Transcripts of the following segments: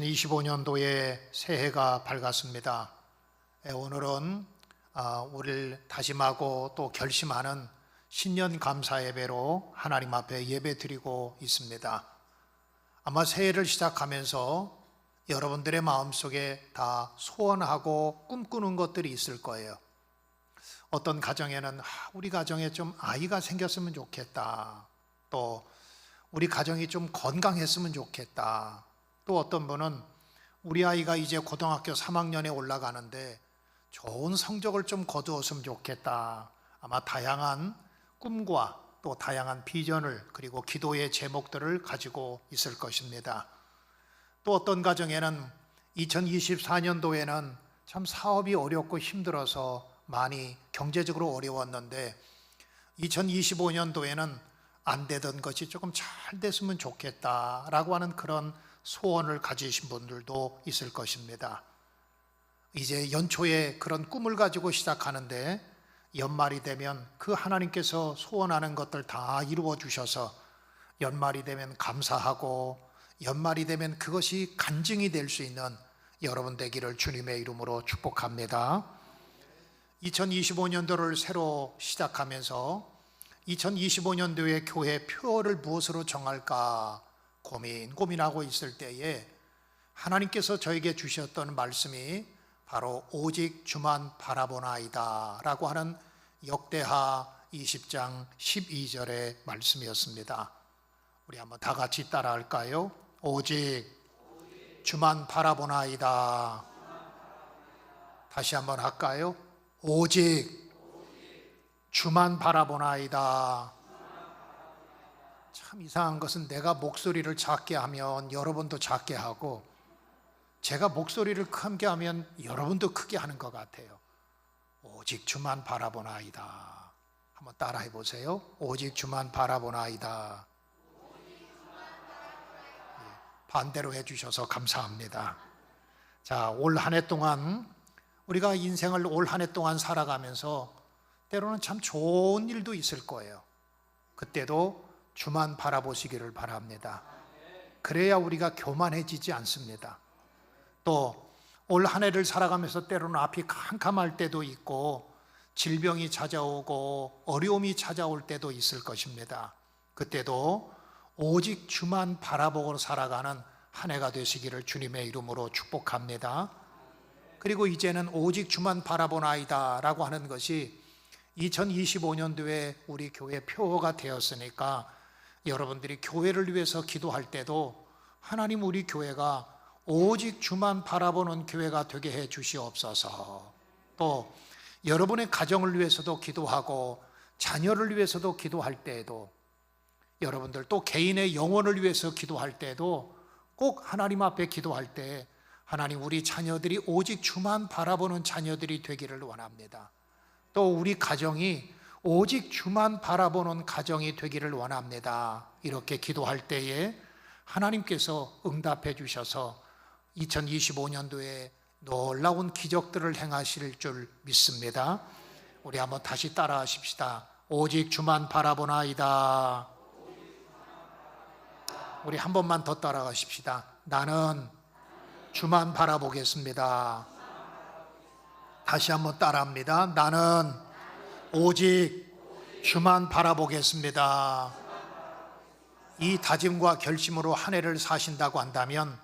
2025년도에 새해가 밝았습니다. 오늘은 우리를 다짐하고 또 결심하는 신년 감사 예배로 하나님 앞에 예배 드리고 있습니다. 아마 새해를 시작하면서 여러분들의 마음속에 다 소원하고 꿈꾸는 것들이 있을 거예요. 어떤 가정에는 우리 가정에 좀 아이가 생겼으면 좋겠다. 또 우리 가정이 좀 건강했으면 좋겠다. 또 어떤 분은 우리 아이가 이제 고등학교 3학년에 올라가는데 좋은 성적을 좀 거두었으면 좋겠다. 아마 다양한 꿈과 또 다양한 비전을 그리고 기도의 제목들을 가지고 있을 것입니다. 또 어떤 가정에는 2024년도에는 참 사업이 어렵고 힘들어서 많이 경제적으로 어려웠는데 2025년도에는 안 되던 것이 조금 잘 됐으면 좋겠다라고 하는 그런 소원을 가지신 분들도 있을 것입니다. 이제 연초에 그런 꿈을 가지고 시작하는데 연말이 되면 그 하나님께서 소원하는 것들 다 이루어 주셔서 연말이 되면 감사하고 연말이 되면 그것이 간증이 될 수 있는 여러분 되기를 주님의 이름으로 축복합니다. 2025년도를 새로 시작하면서 2025년도에 교회 표어를 무엇으로 정할까 고민하고 있을 때에 하나님께서 저에게 주셨던 말씀이 바로 오직 주만 바라보나이다 라고 하는 역대하 20장 12절의 말씀이었습니다. 우리 한번 다 같이 따라 할까요? 오직 주만 바라보나이다. 다시 한번 할까요? 오직 주만 바라보나이다. 참 이상한 것은 내가 목소리를 작게 하면 여러분도 작게 하고 제가 목소리를 크게 하면 여러분도 크게 하는 것 같아요. 오직 주만 바라보나이다. 한번 따라해 보세요. 오직 주만 바라보나이다. 반대로 해주셔서 감사합니다. 자, 올 한 해 동안 우리가 인생을 올 한 해 동안 살아가면서 때로는 참 좋은 일도 있을 거예요. 그때도 주만 바라보시기를 바랍니다. 그래야 우리가 교만해지지 않습니다. 또 올 한 해를 살아가면서 때로는 앞이 캄캄할 때도 있고 질병이 찾아오고 어려움이 찾아올 때도 있을 것입니다. 그때도 오직 주만 바라보고 살아가는 한 해가 되시기를 주님의 이름으로 축복합니다. 그리고 이제는 오직 주만 바라보나이다 라고 하는 것이 2025년도에 우리 교회 표어가 되었으니까 여러분들이 교회를 위해서 기도할 때도 하나님 우리 교회가 오직 주만 바라보는 교회가 되게 해 주시옵소서. 또 여러분의 가정을 위해서도 기도하고 자녀를 위해서도 기도할 때에도 여러분들 또 개인의 영혼을 위해서 기도할 때에도 꼭 하나님 앞에 기도할 때 하나님 우리 자녀들이 오직 주만 바라보는 자녀들이 되기를 원합니다. 또 우리 가정이 오직 주만 바라보는 가정이 되기를 원합니다. 이렇게 기도할 때에 하나님께서 응답해 주셔서 2025년도에 놀라운 기적들을 행하실 줄 믿습니다. 우리 한번 다시 따라 하십시다. 오직 주만 바라보나이다. 우리 한 번만 더 따라가십시다. 나는 주만 바라보겠습니다. 다시 한번 따라합니다. 나는 오직 주만 바라보겠습니다. 이 다짐과 결심으로 한 해를 사신다고 한다면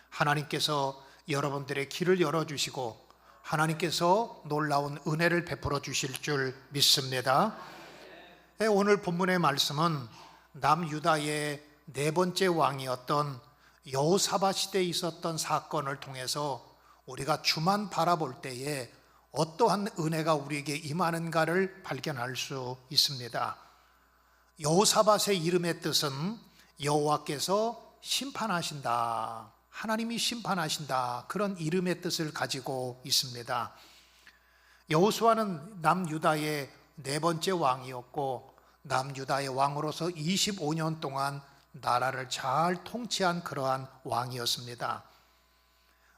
하나님께서 여러분들의 길을 열어주시고 하나님께서 놀라운 은혜를 베풀어 주실 줄 믿습니다. 오늘 본문의 말씀은 남유다의 네 번째 왕이었던 여호사밧 시대에 있었던 사건을 통해서 우리가 주만 바라볼 때에 어떠한 은혜가 우리에게 임하는가를 발견할 수 있습니다. 여호사밧의 이름의 뜻은 여호와께서 심판하신다, 하나님이 심판하신다, 그런 이름의 뜻을 가지고 있습니다. 여호수아는 남유다의 네 번째 왕이었고 남유다의 왕으로서 25년 동안 나라를 잘 통치한 그러한 왕이었습니다.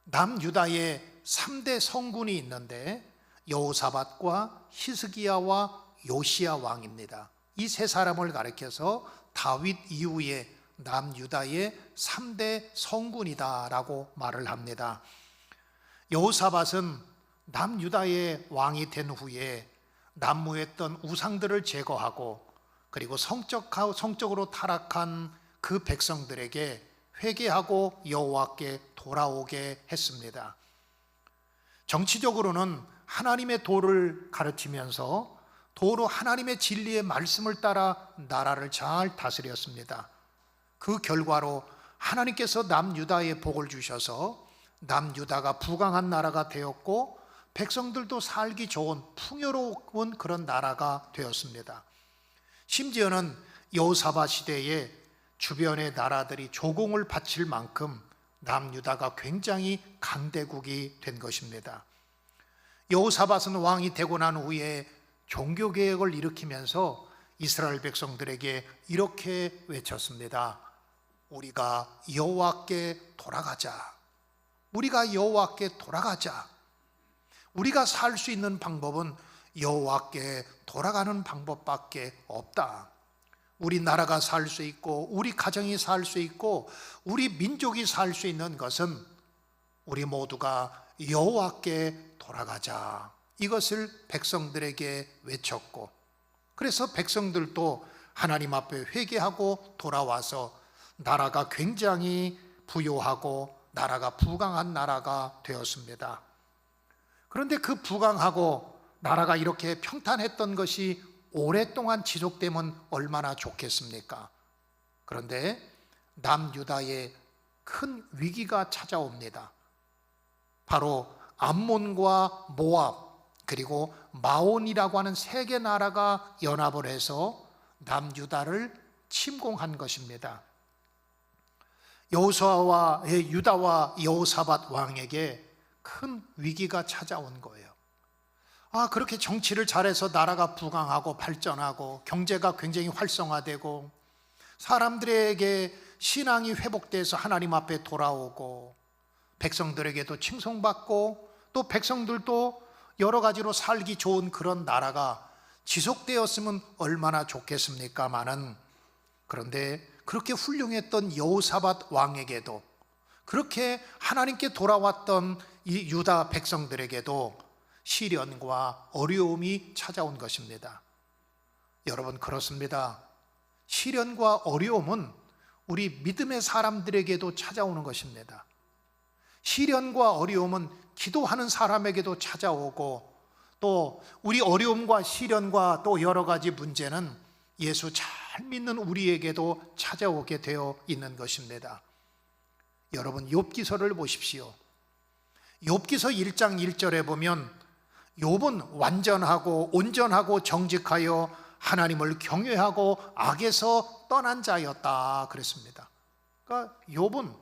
남유다에 3대 성군이 있는데 여호사밧과 히스기야와 요시야 왕입니다. 이 세 사람을 가리켜서 다윗 이후에 남유다의 3대 성군이다라고 말을 합니다. 여호사밧은 남유다의 왕이 된 후에 난무했던 우상들을 제거하고 그리고 성적으로 타락한 그 백성들에게 회개하고 여호와께 돌아오게 했습니다. 정치적으로는 하나님의 도를 가르치면서 도로 하나님의 진리의 말씀을 따라 나라를 잘 다스렸습니다. 그 결과로 하나님께서 남유다에 복을 주셔서 남유다가 부강한 나라가 되었고 백성들도 살기 좋은 풍요로운 그런 나라가 되었습니다. 심지어는 여호사밧 시대에 주변의 나라들이 조공을 바칠 만큼 남유다가 굉장히 강대국이 된 것입니다. 여호사밧은 왕이 되고 난 후에 종교개혁을 일으키면서 이스라엘 백성들에게 이렇게 외쳤습니다. 우리가 여호와께 돌아가자. 우리가 여호와께 돌아가자. 우리가 살 수 있는 방법은 여호와께 돌아가는 방법밖에 없다. 우리 나라가 살 수 있고 우리 가정이 살 수 있고 우리 민족이 살 수 있는 것은 우리 모두가 여호와께 돌아가자. 이것을 백성들에게 외쳤고 그래서 백성들도 하나님 앞에 회개하고 돌아와서 나라가 굉장히 부요하고 나라가 부강한 나라가 되었습니다. 그런데 그 부강하고 나라가 이렇게 평탄했던 것이 오랫동안 지속되면 얼마나 좋겠습니까? 그런데 남유다에 큰 위기가 찾아옵니다. 바로 암몬과 모압 그리고 마온이라고 하는 세 개 나라가 연합을 해서 남유다를 침공한 것입니다. 유다와 여호사밧 왕에게 큰 위기가 찾아온 거예요. 그렇게 정치를 잘해서 나라가 부강하고 발전하고 경제가 굉장히 활성화되고 사람들에게 신앙이 회복돼서 하나님 앞에 돌아오고 백성들에게도 칭송받고 또 백성들도 여러 가지로 살기 좋은 그런 나라가 지속되었으면 얼마나 좋겠습니까마는 그런데 그렇게 훌륭했던 여호사밧 왕에게도 그렇게 하나님께 돌아왔던 이 유다 백성들에게도 시련과 어려움이 찾아온 것입니다. 여러분 그렇습니다. 시련과 어려움은 우리 믿음의 사람들에게도 찾아오는 것입니다. 시련과 어려움은 기도하는 사람에게도 찾아오고 또 우리 어려움과 시련과 또 여러 가지 문제는 예수 잘 믿는 우리에게도 찾아오게 되어 있는 것입니다. 여러분 욥기서를 보십시오. 욥기서 1장 1절에 보면 욥은 완전하고 온전하고 정직하여 하나님을 경외하고 악에서 떠난 자였다 그랬습니다. 그러니까 욥은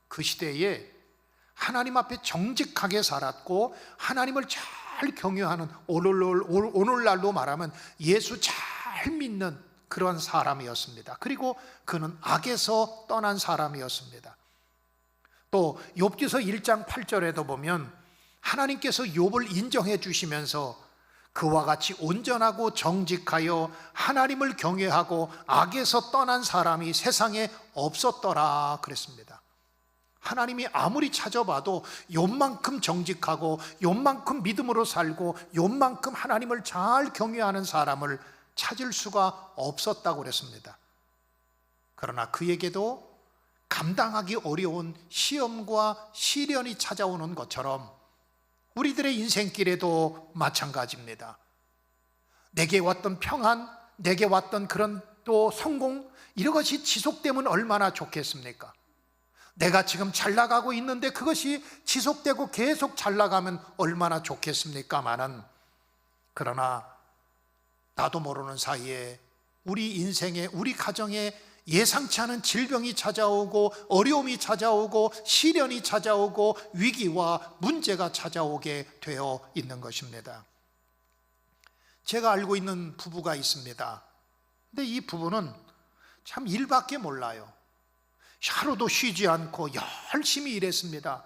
그 시대에 하나님 앞에 정직하게 살았고 하나님을 잘 경외하는 오늘날로 말하면 예수 잘 믿는 그런 사람이었습니다. 그리고 그는 악에서 떠난 사람이었습니다. 또 욥기서 1장 8절에도 보면 하나님께서 욥을 인정해 주시면서 그와 같이 온전하고 정직하여 하나님을 경외하고 악에서 떠난 사람이 세상에 없었더라 그랬습니다. 하나님이 아무리 찾아봐도 욥만큼 정직하고 욥만큼 믿음으로 살고 욥만큼 하나님을 잘 경외하는 사람을 찾을 수가 없었다고 그랬습니다. 그러나 그에게도 감당하기 어려운 시험과 시련이 찾아오는 것처럼 우리들의 인생길에도 마찬가지입니다. 내게 왔던 평안, 내게 왔던 그런 또 성공, 이런 것이 지속되면 얼마나 좋겠습니까? 내가 지금 잘 나가고 있는데 그것이 지속되고 계속 잘 나가면 얼마나 좋겠습니까마는 그러나 나도 모르는 사이에 우리 인생에 우리 가정에 예상치 않은 질병이 찾아오고 어려움이 찾아오고 시련이 찾아오고 위기와 문제가 찾아오게 되어 있는 것입니다. 제가 알고 있는 부부가 있습니다. 근데 이 부부는 참 일밖에 몰라요. 하루도 쉬지 않고 열심히 일했습니다.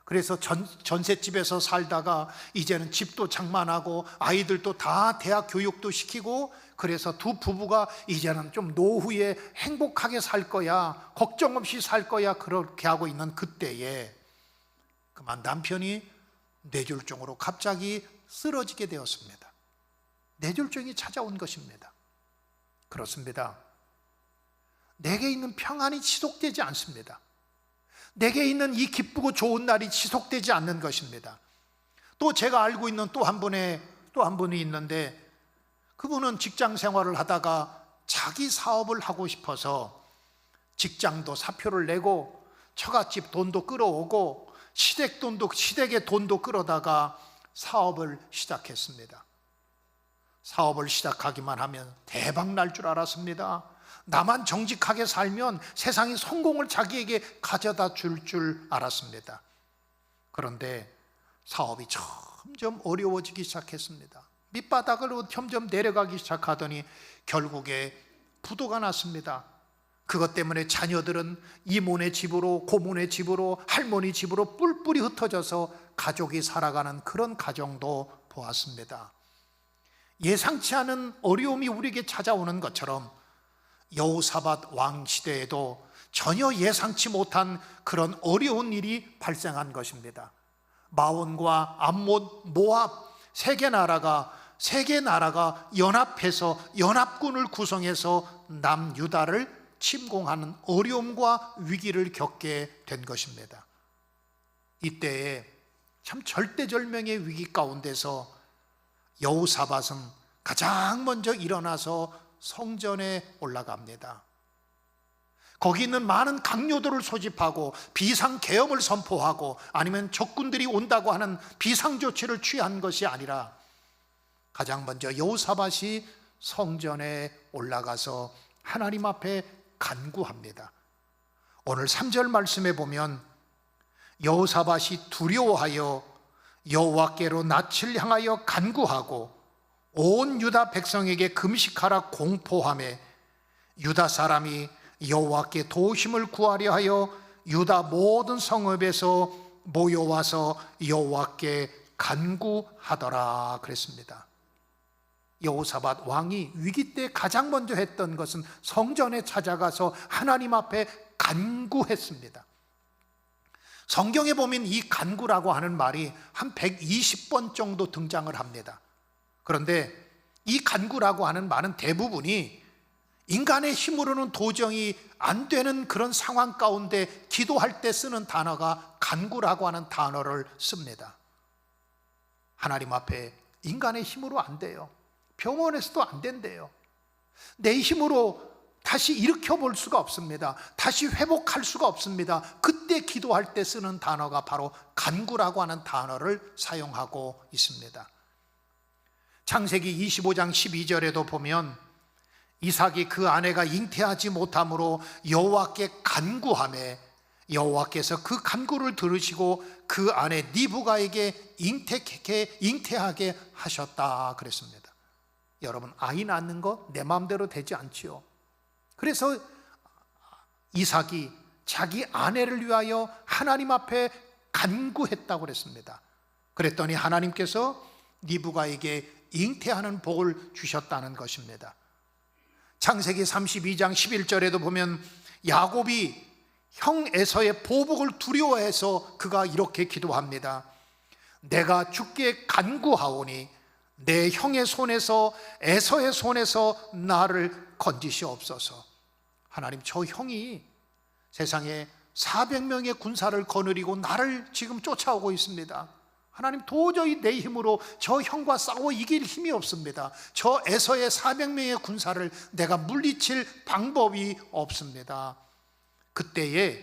그래서 전셋집에서 살다가 이제는 집도 장만하고 아이들도 다 대학 교육도 시키고, 그래서 두 부부가 이제는 좀 노후에 행복하게 살 거야, 걱정 없이 살 거야, 그렇게 하고 있는 그때에 그만 남편이 뇌졸중으로 갑자기 쓰러지게 되었습니다. 뇌졸중이 찾아온 것입니다. 그렇습니다. 내게 있는 평안이 지속되지 않습니다. 내게 있는 이 기쁘고 좋은 날이 지속되지 않는 것입니다. 또 제가 알고 있는 또 한 분이 있는데, 그분은 직장 생활을 하다가 자기 사업을 하고 싶어서 직장도 사표를 내고 처갓집 돈도 끌어오고 시댁의 돈도 끌어다가 사업을 시작했습니다. 사업을 시작하기만 하면 대박 날 줄 알았습니다. 나만 정직하게 살면 세상이 성공을 자기에게 가져다 줄 알았습니다. 그런데 사업이 점점 어려워지기 시작했습니다. 밑바닥으로 점점 내려가기 시작하더니 결국에 부도가 났습니다. 그것 때문에 자녀들은 이모네 집으로, 고모네 집으로, 할머니 집으로 뿔뿔이 흩어져서 가족이 살아가는 그런 가정도 보았습니다. 예상치 않은 어려움이 우리에게 찾아오는 것처럼 여호사밧 왕 시대에도 전혀 예상치 못한 그런 어려운 일이 발생한 것입니다. 마온과 암몬, 모압 세 개 나라가 연합해서 연합군을 구성해서 남유다를 침공하는 어려움과 위기를 겪게 된 것입니다. 이때에 참 절대절명의 위기 가운데서 여호사밧은 가장 먼저 일어나서 성전에 올라갑니다. 거기 있는 많은 강요들을 소집하고 비상계엄을 선포하고, 아니면 적군들이 온다고 하는 비상조치를 취한 것이 아니라 가장 먼저 여호사밧이 성전에 올라가서 하나님 앞에 간구합니다. 오늘 3절 말씀에 보면 여호사밧이 두려워하여 여호와께로 낯을 향하여 간구하고 온 유다 백성에게 금식하라 공포하매, 유다 사람이 여호와께 도우심을 구하려 하여 유다 모든 성읍에서 모여와서 여호와께 간구하더라 그랬습니다. 여호사밧 왕이 위기 때 가장 먼저 했던 것은 성전에 찾아가서 하나님 앞에 간구했습니다. 성경에 보면 이 간구라고 하는 말이 한 120번 정도 등장을 합니다. 그런데 이 간구라고 하는 말은 대부분이 인간의 힘으로는 도저히 안 되는 그런 상황 가운데 기도할 때 쓰는 단어가 간구라고 하는 단어를 씁니다. 하나님 앞에 인간의 힘으로 안 돼요. 병원에서도 안 된대요. 내 힘으로 다시 일으켜볼 수가 없습니다. 다시 회복할 수가 없습니다. 그때 기도할 때 쓰는 단어가 바로 간구라고 하는 단어를 사용하고 있습니다. 창세기 25장 12절에도 보면 이삭이 그 아내가 잉태하지 못함으로 여호와께 간구하매 여호와께서 그 간구를 들으시고 그 아내 리브가에게 잉태하게 하셨다 그랬습니다. 여러분, 아이 낳는 거 내 마음대로 되지 않지요. 그래서 이삭이 자기 아내를 위하여 하나님 앞에 간구했다고 그랬습니다. 그랬더니 하나님께서 리브가에게 잉태하는 복을 주셨다는 것입니다. 창세기 32장 11절에도 보면 야곱이 형 에서의 보복을 두려워해서 그가 이렇게 기도합니다. 내가 주께 간구하오니 내 형의 손에서, 에서의 손에서 나를 건지시옵소서. 하나님, 저 형이 세상에 400명의 군사를 거느리고 나를 지금 쫓아오고 있습니다. 하나님, 도저히 내 힘으로 저 형과 싸워 이길 힘이 없습니다. 저 에서의 400명의 군사를 내가 물리칠 방법이 없습니다. 그때에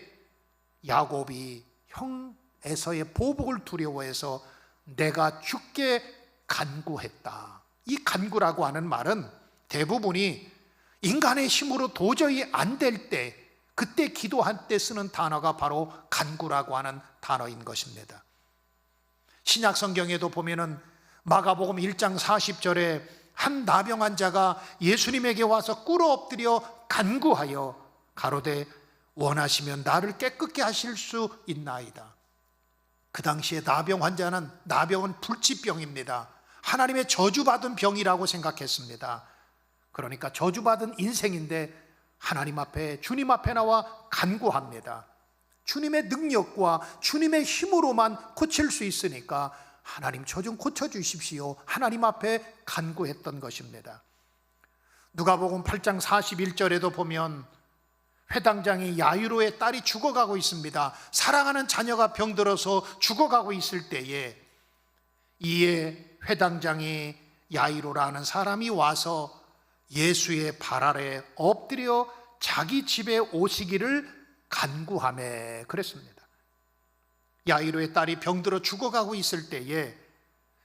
야곱이 형 에서의 보복을 두려워해서 내가 주께 간구했다. 이 간구라고 하는 말은 대부분이 인간의 힘으로 도저히 안 될 때, 그때 기도할 때 쓰는 단어가 바로 간구라고 하는 단어인 것입니다. 신약 성경에도 보면은 마가복음 1장 40절에 한 나병 자가 예수님에게 와서 꿇어 엎드려 간구하여 가로되 원하시면 나를 깨끗게 하실 수 있나이다. 그 당시에 나병 환자는, 나병은 불치병입니다. 하나님의 저주받은 병이라고 생각했습니다. 그러니까 저주받은 인생인데 하나님 앞에, 주님 앞에 나와 간구합니다. 주님의 능력과 주님의 힘으로만 고칠 수 있으니까 하나님 저 좀 고쳐주십시오, 하나님 앞에 간구했던 것입니다. 누가복음 8장 41절에도 보면 회당장이 야이로의 딸이 죽어가고 있습니다. 사랑하는 자녀가 병들어서 죽어가고 있을 때에 이에 회당장이 야이로라는 사람이 와서 예수의 발 아래 엎드려 자기 집에 오시기를 간구하매 그랬습니다. 야이로의 딸이 병들어 죽어가고 있을 때에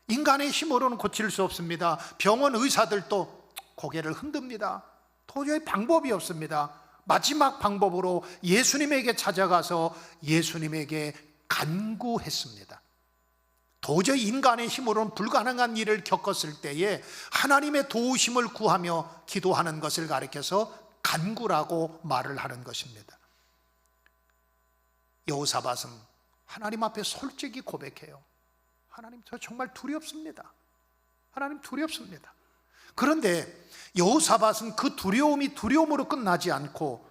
인간의 힘으로는 고칠 수 없습니다. 병원 의사들도 고개를 흔듭니다. 도저히 방법이 없습니다. 마지막 방법으로 예수님에게 찾아가서 예수님에게 간구했습니다. 도저히 인간의 힘으로는 불가능한 일을 겪었을 때에 하나님의 도우심을 구하며 기도하는 것을 가리켜서 간구라고 말을 하는 것입니다. 여호사밧은 하나님 앞에 솔직히 고백해요. 하나님, 저 정말 두렵습니다. 하나님, 두렵습니다. 그런데 여호사밧은 그 두려움이 두려움으로 끝나지 않고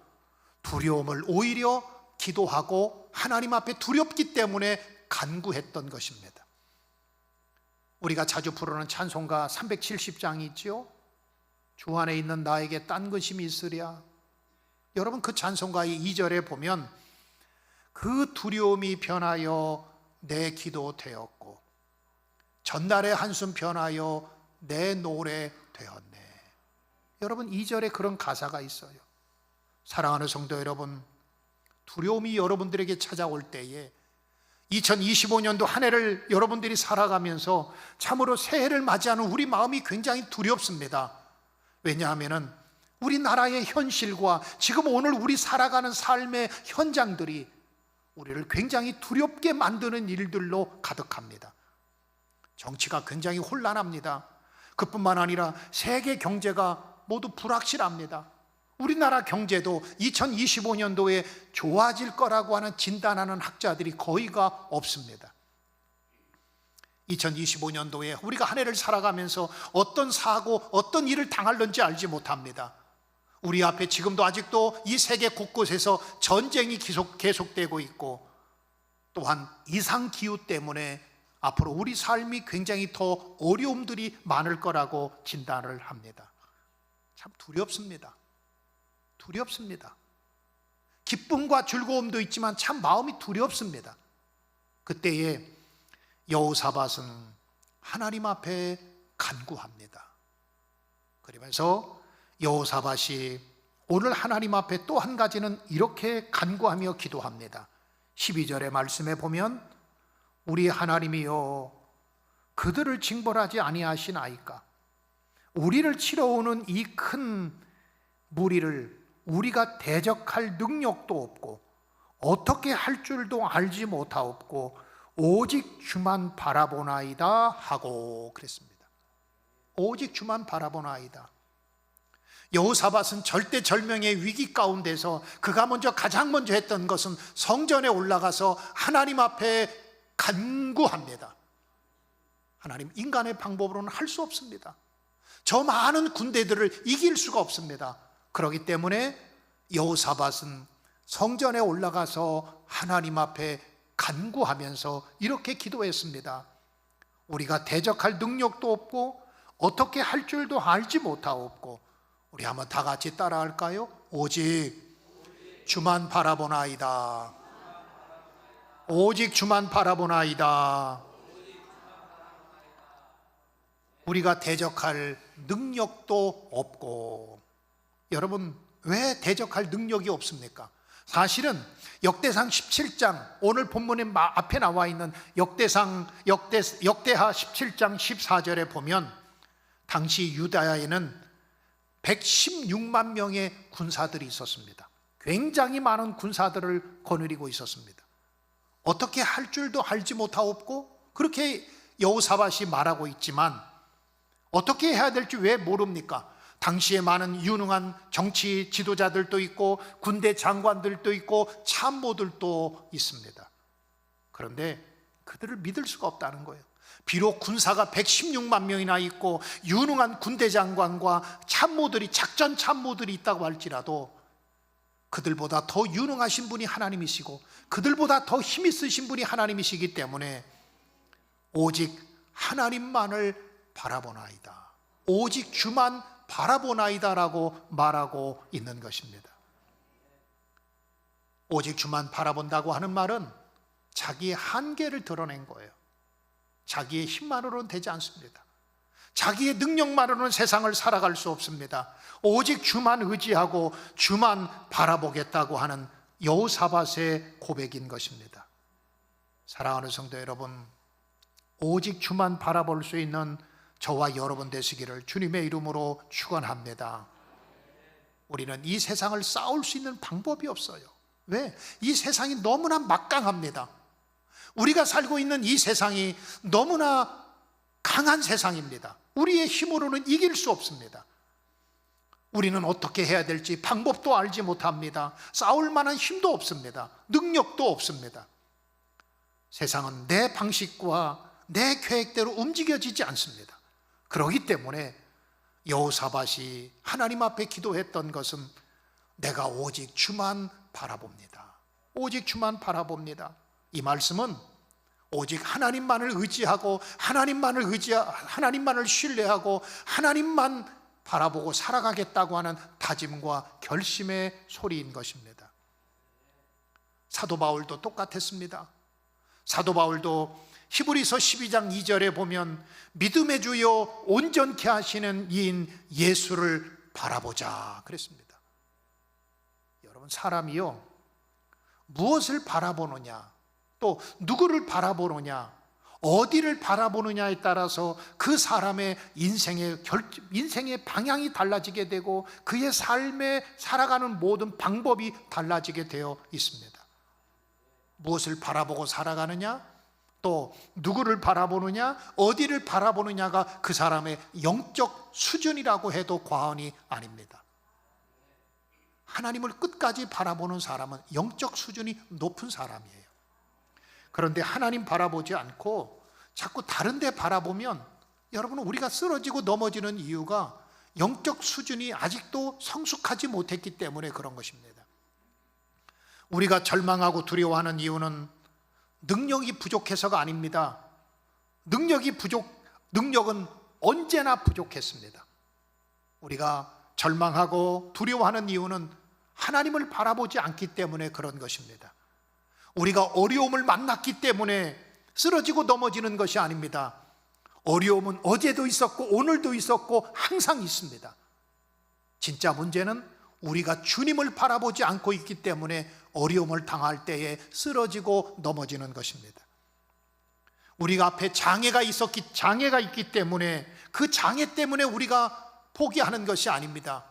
두려움을 오히려 기도하고 하나님 앞에 두렵기 때문에 간구했던 것입니다. 우리가 자주 부르는 찬송가 370장이 있죠. 주 안에 있는 나에게 딴 근심이 있으랴. 여러분, 그 찬송가의 2절에 보면 그 두려움이 변하여 내 기도 되었고 전날의 한숨 변하여 내 노래 되었네. 여러분, 2절에 그런 가사가 있어요. 사랑하는 성도 여러분, 두려움이 여러분들에게 찾아올 때에 2025년도 한 해를 여러분들이 살아가면서 참으로 새해를 맞이하는 우리 마음이 굉장히 두렵습니다. 왜냐하면 우리나라의 현실과 지금 오늘 우리 살아가는 삶의 현장들이 우리를 굉장히 두렵게 만드는 일들로 가득합니다. 정치가 굉장히 혼란합니다. 그뿐만 아니라 세계 경제가 모두 불확실합니다. 우리나라 경제도 2025년도에 좋아질 거라고 하는 진단하는 학자들이 거의가 없습니다. 2025년도에 우리가 한 해를 살아가면서 어떤 사고, 어떤 일을 당할는지 알지 못합니다. 우리 앞에 지금도 아직도 이 세계 곳곳에서 전쟁이 계속되고 있고, 또한 이상기후 때문에 앞으로 우리 삶이 굉장히 더 어려움들이 많을 거라고 진단을 합니다. 참 두렵습니다. 두렵습니다. 기쁨과 즐거움도 있지만 참 마음이 두렵습니다. 그때에 여호사밧은 하나님 앞에 간구합니다. 그러면서 여호사밧이 오늘 하나님 앞에 또 한 가지는 이렇게 간구하며 기도합니다. 12절의 말씀에 보면 우리 하나님이여, 그들을 징벌하지 아니하시나이까? 우리를 치러오는 이 큰 무리를 우리가 대적할 능력도 없고 어떻게 할 줄도 알지 못하옵고 오직 주만 바라보나이다 하고 그랬습니다. 오직 주만 바라보나이다. 여호사밧은 절대절명의 위기 가운데서 그가 가장 먼저 했던 것은 성전에 올라가서 하나님 앞에 간구합니다. 하나님, 인간의 방법으로는 할 수 없습니다. 저 많은 군대들을 이길 수가 없습니다. 그렇기 때문에 여호사밧은 성전에 올라가서 하나님 앞에 간구하면서 이렇게 기도했습니다. 우리가 대적할 능력도 없고 어떻게 할 줄도 알지 못하옵고, 우리 한번 다 같이 따라할까요? 오직 주만 바라보나이다. 오직 주만 바라보나이다. 우리가 대적할 능력도 없고. 여러분, 왜 대적할 능력이 없습니까? 사실은 역대상 17장, 오늘 본문의 앞에 나와 있는 역대하 17장 14절에 보면 당시 유다야에는 116만 명의 군사들이 있었습니다. 굉장히 많은 군사들을 거느리고 있었습니다. 어떻게 할 줄도 알지 못하옵고, 그렇게 여호사밧이 말하고 있지만 어떻게 해야 될지 왜 모릅니까? 당시에 많은 유능한 정치 지도자들도 있고 군대 장관들도 있고 참모들도 있습니다. 그런데 그들을 믿을 수가 없다는 거예요. 비록 군사가 116만 명이나 있고 유능한 군대 장관과 참모들이, 작전 참모들이 있다고 할지라도 그들보다 더 유능하신 분이 하나님이시고 그들보다 더 힘 있으신 분이 하나님이시기 때문에 오직 하나님만을 바라보나이다, 오직 주만 바라보나이다라고 말하고 있는 것입니다. 오직 주만 바라본다고 하는 말은 자기의 한계를 드러낸 거예요. 자기의 힘만으로는 되지 않습니다. 자기의 능력만으로는 세상을 살아갈 수 없습니다. 오직 주만 의지하고 주만 바라보겠다고 하는 여호사밧의 고백인 것입니다. 사랑하는 성도 여러분, 오직 주만 바라볼 수 있는 저와 여러분 되시기를 주님의 이름으로 축원합니다. 우리는 이 세상을 싸울 수 있는 방법이 없어요. 왜? 이 세상이 너무나 막강합니다. 우리가 살고 있는 이 세상이 너무나 강한 세상입니다. 우리의 힘으로는 이길 수 없습니다. 우리는 어떻게 해야 될지 방법도 알지 못합니다. 싸울 만한 힘도 없습니다. 능력도 없습니다. 세상은 내 방식과 내 계획대로 움직여지지 않습니다. 그렇기 때문에 여호사밧이 하나님 앞에 기도했던 것은 내가 오직 주만 바라봅니다. 오직 주만 바라봅니다. 이 말씀은 오직 하나님만을 의지하고 하나님만을 신뢰하고 하나님만 바라보고 살아가겠다고 하는 다짐과 결심의 소리인 것입니다. 사도 바울도 똑같았습니다. 사도 바울도 히브리서 12장 2절에 보면 믿음의 주요 온전케 하시는 이인 예수를 바라보자 그랬습니다. 여러분, 사람이요, 무엇을 바라보느냐, 또 누구를 바라보느냐, 어디를 바라보느냐에 따라서 그 사람의 인생의 방향이 달라지게 되고 그의 삶에 살아가는 모든 방법이 달라지게 되어 있습니다. 무엇을 바라보고 살아가느냐, 또 누구를 바라보느냐, 어디를 바라보느냐가 그 사람의 영적 수준이라고 해도 과언이 아닙니다. 하나님을 끝까지 바라보는 사람은 영적 수준이 높은 사람이에요. 그런데 하나님 바라보지 않고 자꾸 다른 데 바라보면 여러분은 우리가 쓰러지고 넘어지는 이유가 영적 수준이 아직도 성숙하지 못했기 때문에 그런 것입니다. 우리가 절망하고 두려워하는 이유는 능력이 부족해서가 아닙니다. 능력은 언제나 부족했습니다. 우리가 절망하고 두려워하는 이유는 하나님을 바라보지 않기 때문에 그런 것입니다. 우리가 어려움을 만났기 때문에 쓰러지고 넘어지는 것이 아닙니다. 어려움은 어제도 있었고 오늘도 있었고 항상 있습니다. 진짜 문제는 우리가 주님을 바라보지 않고 있기 때문에 어려움을 당할 때에 쓰러지고 넘어지는 것입니다. 우리가 앞에 장애가 있기 때문에 그 장애 때문에 우리가 포기하는 것이 아닙니다.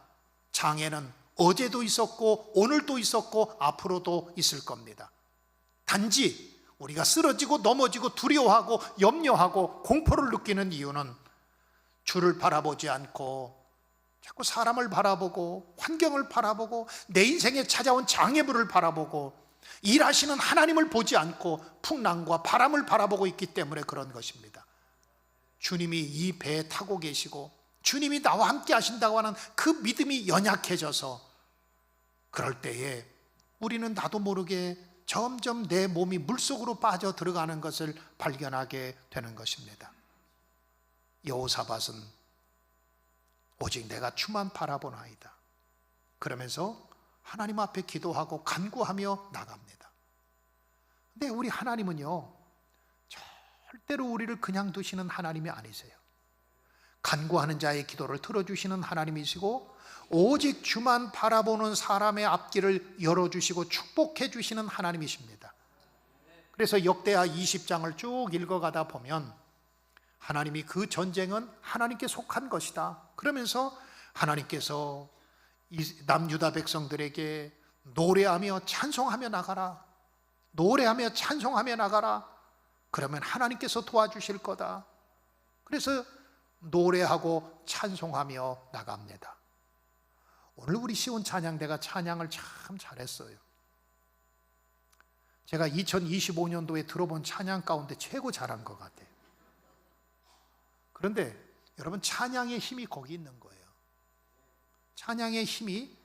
장애는 어제도 있었고 오늘도 있었고 앞으로도 있을 겁니다. 단지 우리가 쓰러지고 넘어지고 두려워하고 염려하고 공포를 느끼는 이유는 주를 바라보지 않고 자꾸 사람을 바라보고 환경을 바라보고 내 인생에 찾아온 장애물을 바라보고 일하시는 하나님을 보지 않고 풍랑과 바람을 바라보고 있기 때문에 그런 것입니다. 주님이 이 배에 타고 계시고 주님이 나와 함께 하신다고 하는 그 믿음이 연약해져서 그럴 때에 우리는 나도 모르게 점점 내 몸이 물속으로 빠져 들어가는 것을 발견하게 되는 것입니다. 여호사밧은 오직 내가 주만 바라보나이다 그러면서 하나님 앞에 기도하고 간구하며 나갑니다. 근데 우리 하나님은요, 절대로 우리를 그냥 두시는 하나님이 아니세요. 간구하는 자의 기도를 들어주시는 하나님이시고 오직 주만 바라보는 사람의 앞길을 열어주시고 축복해 주시는 하나님이십니다. 그래서 역대하 20장을 쭉 읽어가다 보면 하나님이 그 전쟁은 하나님께 속한 것이다 그러면서 하나님께서 남유다 백성들에게 노래하며 찬송하며 나가라, 노래하며 찬송하며 나가라, 그러면 하나님께서 도와주실 거다. 그래서 노래하고 찬송하며 나갑니다. 오늘 우리 시온 찬양대가 찬양을 참 잘했어요. 제가 2025년도에 들어본 찬양 가운데 최고 잘한 것 같아요. 그런데 여러분, 찬양의 힘이 거기 있는 거예요. 찬양의 힘이,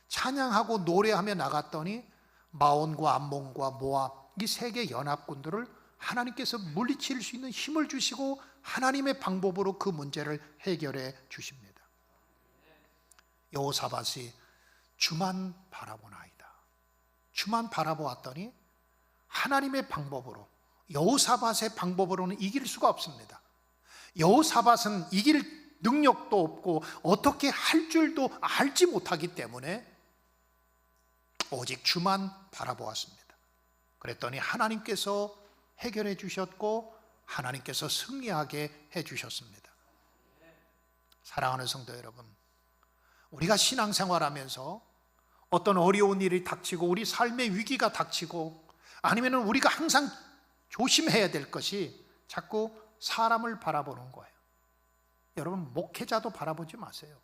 찬양하고 노래하며 나갔더니 마온과 암몬과 모압, 이 세 개 연합군들을 하나님께서 물리칠 수 있는 힘을 주시고 하나님의 방법으로 그 문제를 해결해 주십니다. 여호사밧이 주만 바라보나이다. 주만 바라보았더니 하나님의 방법으로, 여호사밧의 방법으로는 이길 수가 없습니다. 여호사밧은 이길 능력도 없고 어떻게 할 줄도 알지 못하기 때문에 오직 주만 바라보았습니다. 그랬더니 하나님께서 해결해 주셨고 하나님께서 승리하게 해 주셨습니다. 사랑하는 성도 여러분, 우리가 신앙생활하면서 어떤 어려운 일이 닥치고 우리 삶의 위기가 닥치고 아니면 우리가 항상 조심해야 될 것이 자꾸 사람을 바라보는 거예요. 여러분, 목회자도 바라보지 마세요.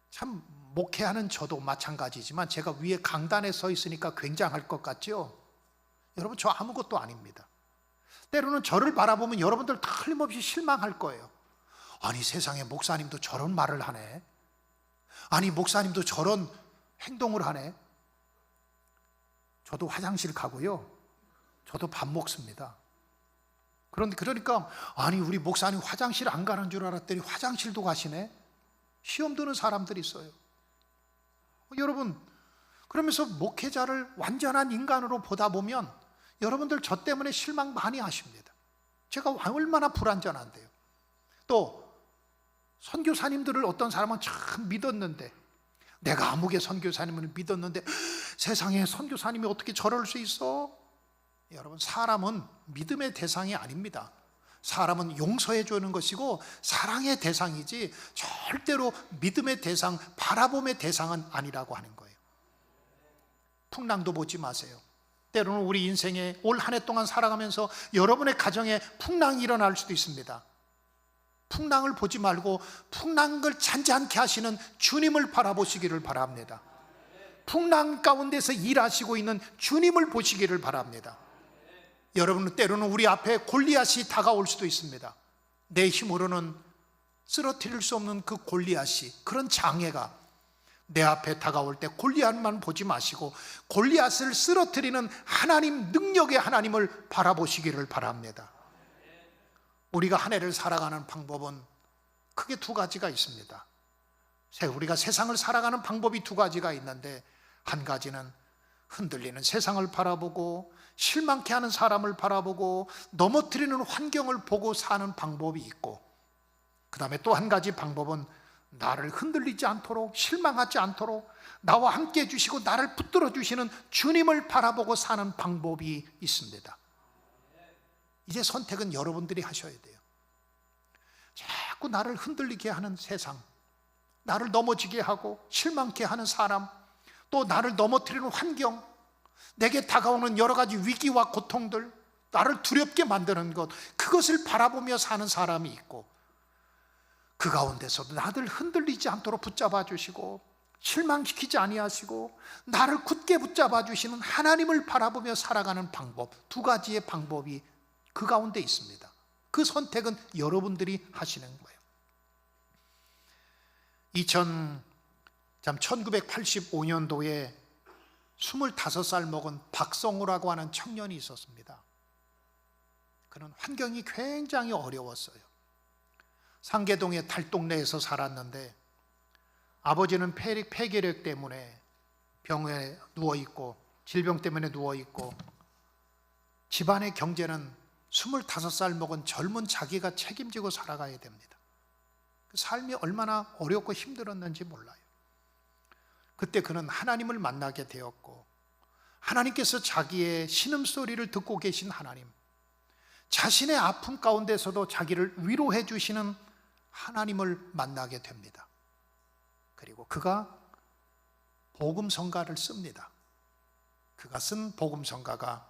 참, 목회하는 저도 마찬가지지만 제가 위에 강단에 서 있으니까 굉장할 것 같죠? 여러분, 저 아무것도 아닙니다. 때로는 저를 바라보면 여러분들 틀림없이 실망할 거예요. 아니, 세상에 목사님도 저런 말을 하네. 아니, 목사님도 저런 행동을 하네. 저도 화장실 가고요, 저도 밥 먹습니다. 그러니까 아니, 우리 목사님 화장실 안 가는 줄 알았더니 화장실도 가시네. 시험 드는 사람들이 있어요. 여러분, 그러면서 목회자를 완전한 인간으로 보다 보면 여러분들 저 때문에 실망 많이 하십니다. 제가 얼마나 불완전한데요. 또 선교사님들을 어떤 사람은 참 믿었는데, 내가 아무개 선교사님을 믿었는데 세상에 선교사님이 어떻게 저럴 수 있어? 여러분, 사람은 믿음의 대상이 아닙니다. 사람은 용서해 주는 것이고 사랑의 대상이지 절대로 믿음의 대상, 바라봄의 대상은 아니라고 하는 거예요. 풍랑도 보지 마세요. 때로는 우리 인생에 올 한 해 동안 살아가면서 여러분의 가정에 풍랑이 일어날 수도 있습니다. 풍랑을 보지 말고 풍랑을 잔잔케 하시는 주님을 바라보시기를 바랍니다. 풍랑 가운데서 일하시고 있는 주님을 보시기를 바랍니다. 여러분, 때로는 우리 앞에 골리앗이 다가올 수도 있습니다. 내 힘으로는 쓰러뜨릴 수 없는 그 골리앗이, 그런 장애가 내 앞에 다가올 때 골리앗만 보지 마시고 골리앗을 쓰러뜨리는 하나님, 능력의 하나님을 바라보시기를 바랍니다. 우리가 한 해를 살아가는 방법은 크게 두 가지가 있습니다. 우리가 세상을 살아가는 방법이 두 가지가 있는데, 한 가지는 흔들리는 세상을 바라보고 실망케 하는 사람을 바라보고 넘어뜨리는 환경을 보고 사는 방법이 있고, 그 다음에 또 한 가지 방법은 나를 흔들리지 않도록, 실망하지 않도록 나와 함께 해주시고 나를 붙들어 주시는 주님을 바라보고 사는 방법이 있습니다. 이제 선택은 여러분들이 하셔야 돼요. 자꾸 나를 흔들리게 하는 세상, 나를 넘어지게 하고 실망케 하는 사람, 또 나를 넘어뜨리는 환경, 내게 다가오는 여러 가지 위기와 고통들, 나를 두렵게 만드는 것, 그것을 바라보며 사는 사람이 있고, 그 가운데서도 나를 흔들리지 않도록 붙잡아 주시고 실망시키지 아니하시고 나를 굳게 붙잡아 주시는 하나님을 바라보며 살아가는 방법, 두 가지의 방법이 그 가운데 있습니다. 그 선택은 여러분들이 하시는 거예요. 1985년도에 25살 먹은 박성우라고 하는 청년이 있었습니다. 그는 환경이 굉장히 어려웠어요. 상계동의 달동네에서 살았는데 아버지는 폐결핵 때문에 병에 누워있고 질병 때문에 누워있고, 집안의 경제는 25살 먹은 젊은 자기가 책임지고 살아가야 됩니다. 그 삶이 얼마나 어렵고 힘들었는지 몰라요. 그때 그는 하나님을 만나게 되었고, 하나님께서 자기의 신음소리를 듣고 계신 하나님, 자신의 아픔 가운데서도 자기를 위로해 주시는 하나님을 만나게 됩니다. 그리고 그가 복음성가를 씁니다. 그가 쓴 복음성가가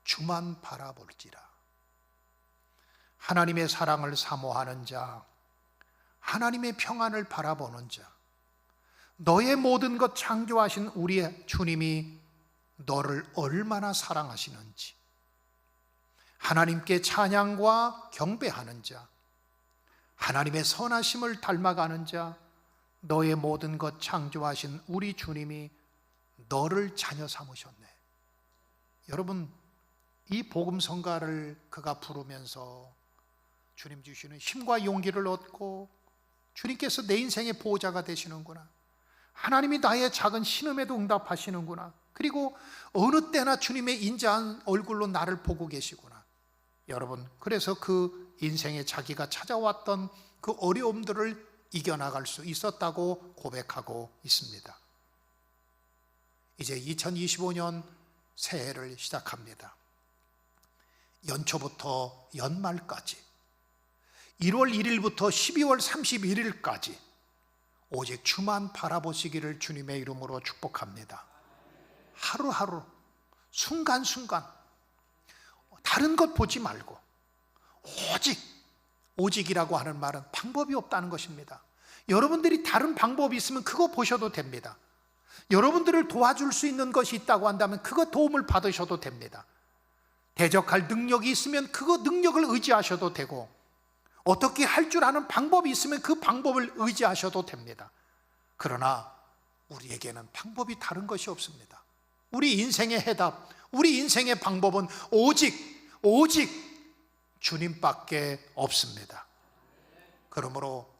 주만 바라볼지라. 하나님의 사랑을 사모하는 자, 하나님의 평안을 바라보는 자, 너의 모든 것 창조하신 우리의 주님이 너를 얼마나 사랑하시는지, 하나님께 찬양과 경배하는 자, 하나님의 선하심을 닮아가는 자, 너의 모든 것 창조하신 우리 주님이 너를 자녀 삼으셨네. 여러분, 이 복음성가를 그가 부르면서 주님 주시는 힘과 용기를 얻고, 주님께서 내 인생의 보호자가 되시는구나, 하나님이 나의 작은 신음에도 응답하시는구나, 그리고 어느 때나 주님의 인자한 얼굴로 나를 보고 계시구나. 여러분, 그래서 그 인생에 자기가 찾아왔던 그 어려움들을 이겨나갈 수 있었다고 고백하고 있습니다. 이제 2025년 새해를 시작합니다. 연초부터 연말까지 1월 1일부터 12월 31일까지 오직 주만 바라보시기를 주님의 이름으로 축복합니다. 하루하루, 순간순간 다른 것 보지 말고 오직이라고 하는 말은 방법이 없다는 것입니다. 여러분들이 다른 방법이 있으면 그거 보셔도 됩니다. 여러분들을 도와줄 수 있는 것이 있다고 한다면 그거 도움을 받으셔도 됩니다. 대적할 능력이 있으면 그거 능력을 의지하셔도 되고, 어떻게 할 줄 아는 방법이 있으면 그 방법을 의지하셔도 됩니다. 그러나 우리에게는 방법이 다른 것이 없습니다. 우리 인생의 해답, 우리 인생의 방법은 오직 주님밖에 없습니다. 그러므로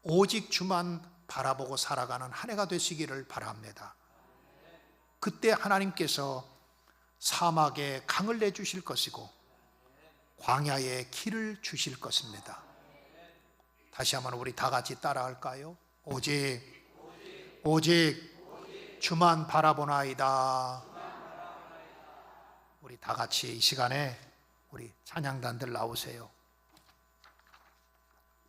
오직 주만 바라보고 살아가는 한 해가 되시기를 바랍니다. 그때 하나님께서 사막에 강을 내주실 것이고 광야에 길을 주실 것입니다. 다시 한번 우리 다 같이 따라할까요? 오직 주만 바라보나이다. 우리 다 같이 이 시간에 우리 찬양단들 나오세요.